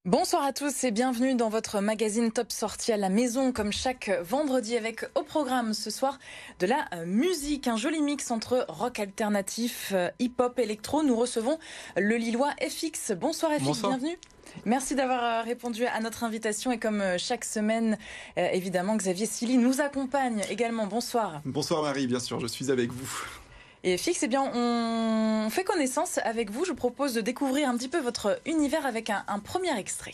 Bonsoir à tous et bienvenue dans votre magazine Top Sortie à la maison, comme chaque vendredi, avec au programme ce soir de la musique, un joli mix entre rock alternatif, hip-hop, électro. Nous recevons le Lillois FX. Bonsoir FX, Bonsoir. bienvenue. Merci d'avoir répondu à notre invitation et comme chaque semaine, évidemment, Xavier Silly nous accompagne également. Bonsoir. Bonsoir Marie, bien sûr, je suis avec vous. Et FX, eh bien, on fait connaissance avec vous. Je vous propose de découvrir un petit peu votre univers avec un premier extrait.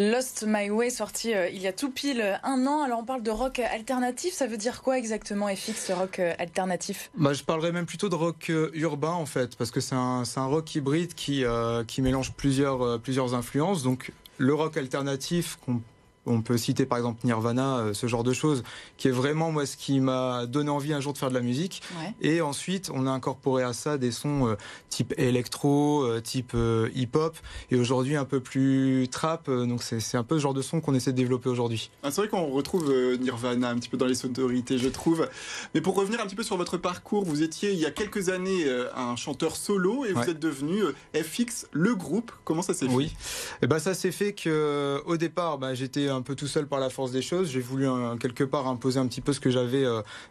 Lost My Way, sorti il y a tout pile un an. Alors on parle de rock alternatif, ça veut dire quoi exactement FX, rock alternatif ? Je parlerais même plutôt de rock urbain en fait, parce que c'est un rock hybride qui mélange plusieurs influences. Donc le rock alternatif, on peut citer par exemple Nirvana, ce genre de choses, qui est vraiment moi ce qui m'a donné envie un jour de faire de la musique. Ouais. Et ensuite, on a incorporé à ça des sons type électro, type hip-hop, et aujourd'hui un peu plus trap. Donc c'est un peu ce genre de son qu'on essaie de développer aujourd'hui. C'est vrai qu'on retrouve Nirvana un petit peu dans les sonorités, je trouve. Mais pour revenir un petit peu sur votre parcours, vous étiez il y a quelques années un chanteur solo et vous êtes devenu FX, le groupe. Comment ça s'est fait ? Oui, et ça s'est fait que au départ, j'étais un peu tout seul par la force des choses. J'ai voulu quelque part imposer un petit peu ce que j'avais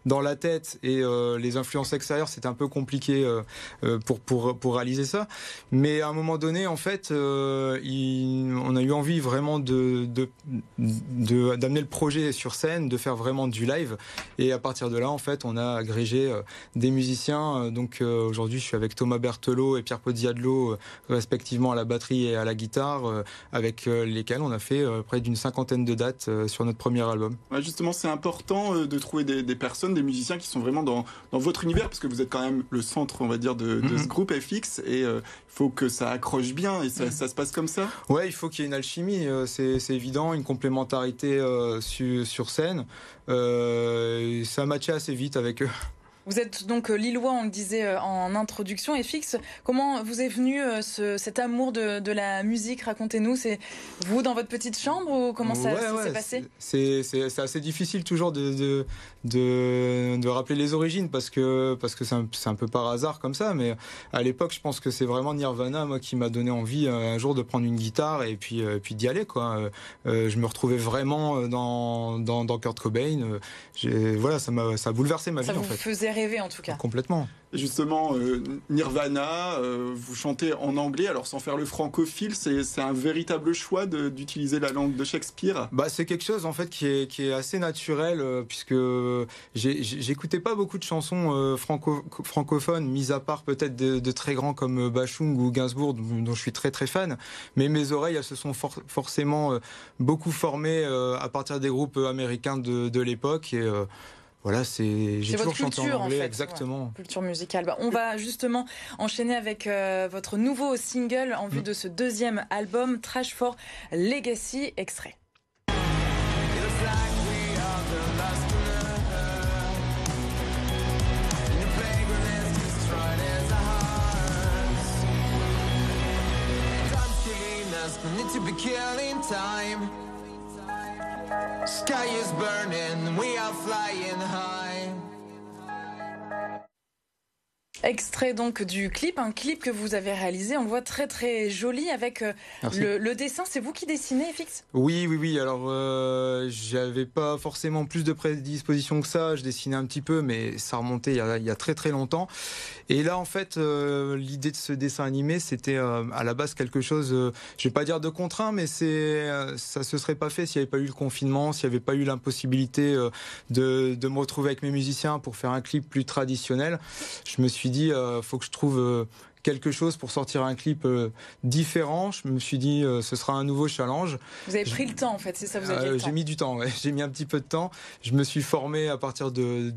dans la tête et les influences extérieures, c'était un peu compliqué pour réaliser ça. Mais à un moment donné, en fait, on a eu envie vraiment d'amener le projet sur scène, de faire vraiment du live. Et à partir de là, en fait, on a agrégé des musiciens. Donc aujourd'hui, je suis avec Thomas Berthelot et Pierre Podiadlo, respectivement à la batterie et à la guitare, avec lesquels on a fait près d'une cinquantaine de dates sur notre premier album. Ouais, justement, c'est important de trouver des personnes, des musiciens qui sont vraiment dans votre univers, parce que vous êtes quand même le centre, on va dire, de ce groupe FX, et il faut que ça accroche bien, et ça se passe comme ça. Ouais, il faut qu'il y ait une alchimie, c'est évident, une complémentarité sur scène. Ça a matché assez vite avec eux. Vous êtes donc Lillois, on le disait en introduction. FX, comment vous est venu cet amour de la musique ? Racontez-nous, c'est vous dans votre petite chambre ou comment ça s'est passé ? C'est assez difficile toujours de rappeler les origines parce que c'est un peu par hasard comme ça. Mais à l'époque, je pense que c'est vraiment Nirvana moi qui m'a donné envie un jour de prendre une guitare et puis d'y aller quoi. Je me retrouvais vraiment dans Kurt Cobain. Ça a bouleversé ma vie en fait. Ça vous faisait rêver en tout cas. Complètement. Justement, Nirvana, vous chantez en anglais, alors sans faire le francophile, c'est un véritable choix d'utiliser la langue de Shakespeare. C'est quelque chose en fait qui est assez naturel puisque j'écoutais pas beaucoup de chansons francophones, mis à part peut-être de très grands comme Bachung ou Gainsbourg, dont je suis très très fan. Mais mes oreilles, elles se sont forcément beaucoup formées à partir des groupes américains de l'époque et voilà, j'ai toujours chanté en anglais, en fait, exactement. Ouais, culture musicale. On va justement enchaîner avec votre nouveau single en vue de ce deuxième album, Trash for Legacy, extrait. Sky is burning, we are flying high. Extrait donc du clip, un clip que vous avez réalisé, on le voit très très joli avec le dessin. C'est vous qui dessinez, FX ? Oui. Alors j'avais pas forcément plus de prédisposition que ça. Je dessinais un petit peu, mais ça remontait il y a très très longtemps. Et là en fait, l'idée de ce dessin animé, c'était à la base quelque chose, je vais pas dire de contraint, mais ça se serait pas fait s'il n'y avait pas eu le confinement, s'il n'y avait pas eu l'impossibilité de me retrouver avec mes musiciens pour faire un clip plus traditionnel. Je me suis dit, faut que je trouve quelque chose pour sortir un clip différent. Je me suis dit ce sera un nouveau challenge. Vous avez pris le temps en fait, c'est ça, vous avez le temps. J'ai mis du temps, ouais. J'ai mis un petit peu de temps. Je me suis formé à partir de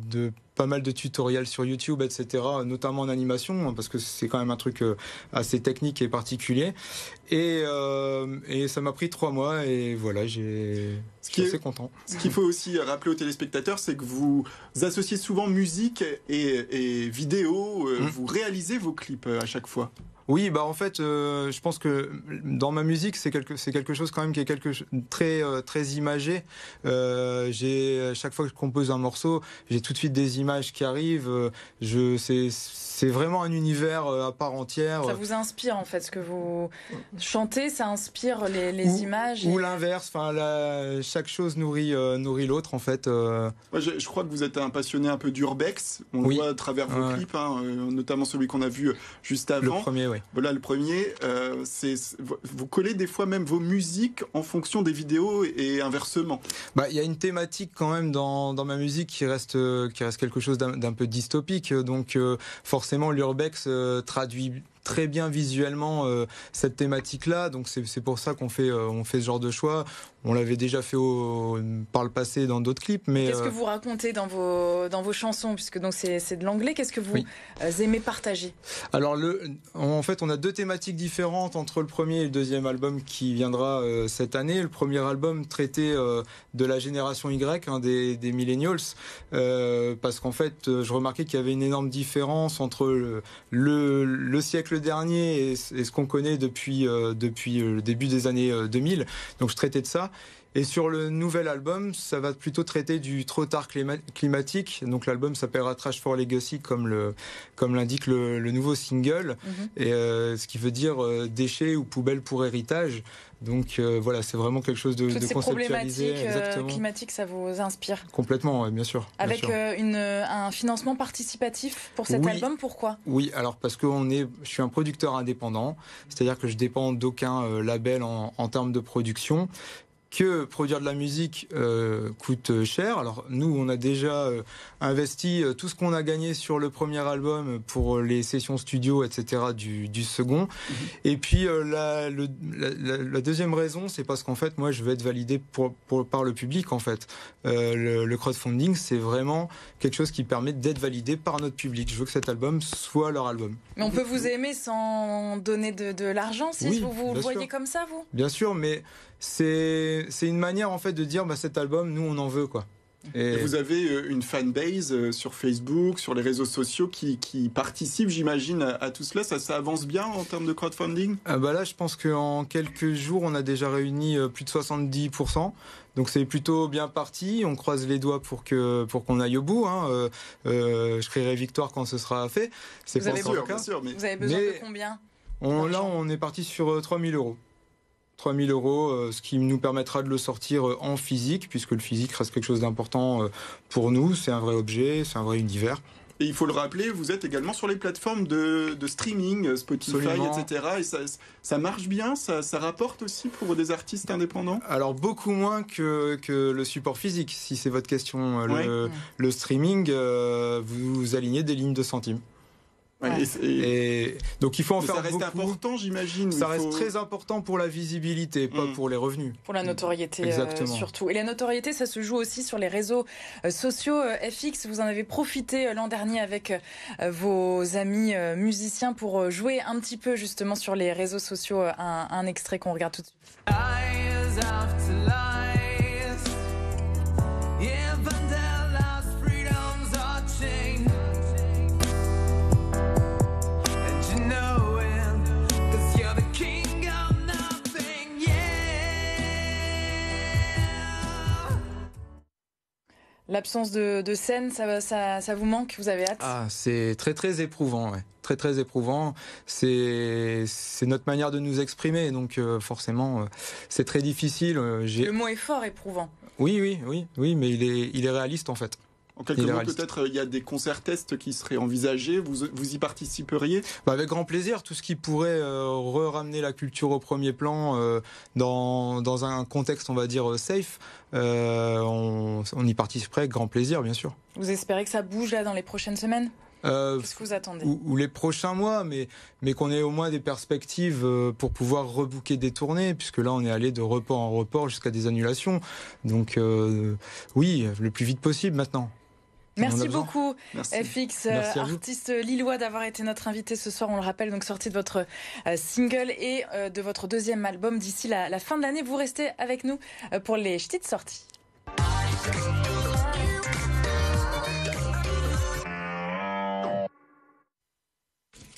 pas mal de tutoriels sur YouTube, etc., notamment en animation, parce que c'est quand même un truc assez technique et particulier. Et ça m'a pris 3 mois, et voilà, je suis assez content. Ce qu'il faut aussi rappeler aux téléspectateurs, c'est que vous associez souvent musique et vidéo, vous réalisez vos clips à chaque fois. Oui, bah en fait, je pense que dans ma musique, c'est quelque chose quand même qui est très imagé. Chaque fois que je compose un morceau, j'ai tout de suite des images qui arrivent. C'est vraiment un univers à part entière. Ça vous inspire en fait, ce que vous chantez, ça inspire les images. Ou l'inverse. Enfin, chaque chose nourrit l'autre en fait. Moi, je crois que vous êtes un passionné un peu d'urbex. On le voit à travers vos clips, notamment celui qu'on a vu juste avant. Le premier, oui. Voilà, le premier, vous collez des fois même vos musiques en fonction des vidéos et inversement. Il y a une thématique quand même dans ma musique qui reste quelque chose d'un peu dystopique. Donc forcément, l'urbex traduit très bien visuellement cette thématique-là. Donc c'est pour ça on fait ce genre de choix. On l'avait déjà fait par le passé dans d'autres clips. Mais qu'est-ce que vous racontez dans vos chansons, puisque donc c'est de l'anglais? Qu'est-ce que vous aimez partager? Alors en fait, on a 2 thématiques différentes entre le premier et le deuxième album qui viendra cette année. Le premier album traitait de la génération Y, des millennials, parce qu'en fait, je remarquais qu'il y avait une énorme différence entre le siècle dernier et ce qu'on connaît depuis le début des années 2000. Donc je traitais de ça. Et sur le nouvel album, ça va plutôt traiter du trop tard climatique. Donc l'album s'appellera Trash for Legacy, comme l'indique le nouveau single, et ce qui veut dire déchets ou poubelle pour héritage. Donc voilà, c'est vraiment quelque chose de conceptualisé. Toutes ces problématiques climatiques, ça vous inspire? Complètement, bien sûr. Avec un financement participatif pour cet album, pourquoi? Oui, alors parce que je suis un producteur indépendant, c'est-à-dire que je dépends d'aucun label en termes de production. Que produire de la musique coûte cher. Alors nous, on a déjà investi tout ce qu'on a gagné sur le premier album pour les sessions studio, etc. du second. Et puis la deuxième raison, c'est parce qu'en fait, moi, je veux être validé par le public. En fait, le crowdfunding, c'est vraiment quelque chose qui permet d'être validé par notre public. Je veux que cet album soit leur album. Mais on peut vous aimer sans donner de l'argent, si vous le voyez comme ça, vous? Bien sûr, mais c'est une manière en fait de dire cet album, nous on en veut, quoi. Et vous avez une fanbase sur Facebook, sur les réseaux sociaux qui participent, j'imagine, à tout cela. Ça avance bien en termes de crowdfunding? Là, je pense qu'en quelques jours, on a déjà réuni plus de 70%. Donc c'est plutôt bien parti. On croise les doigts pour qu'on aille au bout. Je crierai victoire quand ce sera fait. C'est pas encore le cas. Vous avez besoin de combien? Là, on est parti sur 3 000 euros. 3 000 euros, ce qui nous permettra de le sortir en physique, puisque le physique reste quelque chose d'important pour nous. C'est un vrai objet, c'est un vrai univers. Et il faut le rappeler, vous êtes également sur les plateformes de streaming, Spotify, Absolument. Etc. Et ça marche bien, ça rapporte aussi pour des artistes indépendants? Alors beaucoup moins que le support physique, si c'est votre question. Le streaming, vous alignez des lignes de centimes. Et donc il faut en faire beaucoup. Ça reste important, j'imagine. Ça reste très important pour la visibilité, pas pour les revenus. Pour la notoriété, surtout. Et la notoriété, ça se joue aussi sur les réseaux sociaux. FX, vous en avez profité l'an dernier avec vos amis musiciens pour jouer un petit peu justement sur les réseaux sociaux. Un extrait qu'on regarde tout de suite. L'absence de scène, ça vous manque? Vous avez hâte? C'est très très éprouvant, ouais. Très très éprouvant. C'est notre manière de nous exprimer, donc forcément c'est très difficile. Le mot est fort, éprouvant. Oui, mais il est réaliste en fait. En quelques mots, peut-être, il y a des concerts tests qui seraient envisagés. Vous y participeriez? Avec grand plaisir. Tout ce qui pourrait ramener la culture au premier plan dans un contexte, on va dire, safe, on y participerait avec grand plaisir, bien sûr. Vous espérez que ça bouge là dans les prochaines semaines? Qu'est-ce que vous attendez? Ou les prochains mois, mais qu'on ait au moins des perspectives pour pouvoir rebooker des tournées, puisque là on est allé de report en report jusqu'à des annulations. Donc oui, le plus vite possible maintenant. Merci beaucoup, Merci. FX, Merci artiste lillois, d'avoir été notre invité ce soir. On le rappelle, donc sortie de votre single et de votre deuxième album d'ici la fin de l'année. Vous restez avec nous pour les petites sorties.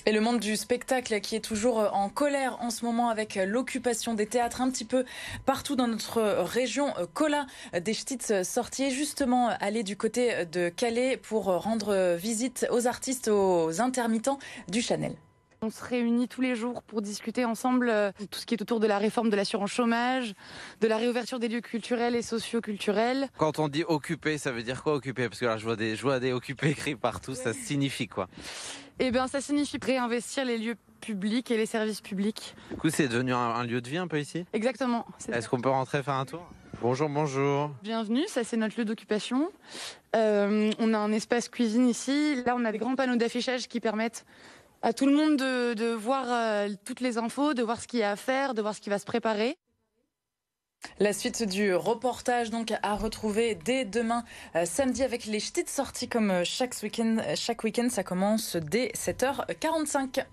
Et le monde du spectacle qui est toujours en colère en ce moment avec l'occupation des théâtres un petit peu partout dans notre région. Cola des petites sorties, justement allé du côté de Calais pour rendre visite aux artistes, aux intermittents du Chanel. On se réunit tous les jours pour discuter ensemble tout ce qui est autour de la réforme de l'assurance chômage, de la réouverture des lieux culturels et socio-culturels. Quand on dit occupé, ça veut dire quoi occupé? Parce que là, je vois des occupés écrits partout, ça signifie quoi? Eh bien, ça signifie réinvestir les lieux publics et les services publics. Du coup, c'est devenu un lieu de vie un peu ici? Exactement. Est-ce qu'on peut rentrer faire un tour? Bonjour, bonjour. Bienvenue, ça c'est notre lieu d'occupation. On a un espace cuisine ici. Là, on a des grands panneaux d'affichage qui permettent à tout le monde de voir toutes les infos, de voir ce qu'il y a à faire, de voir ce qui va se préparer. La suite du reportage donc à retrouver dès demain samedi avec les petites sorties comme chaque week-end. Ça commence dès 7h45.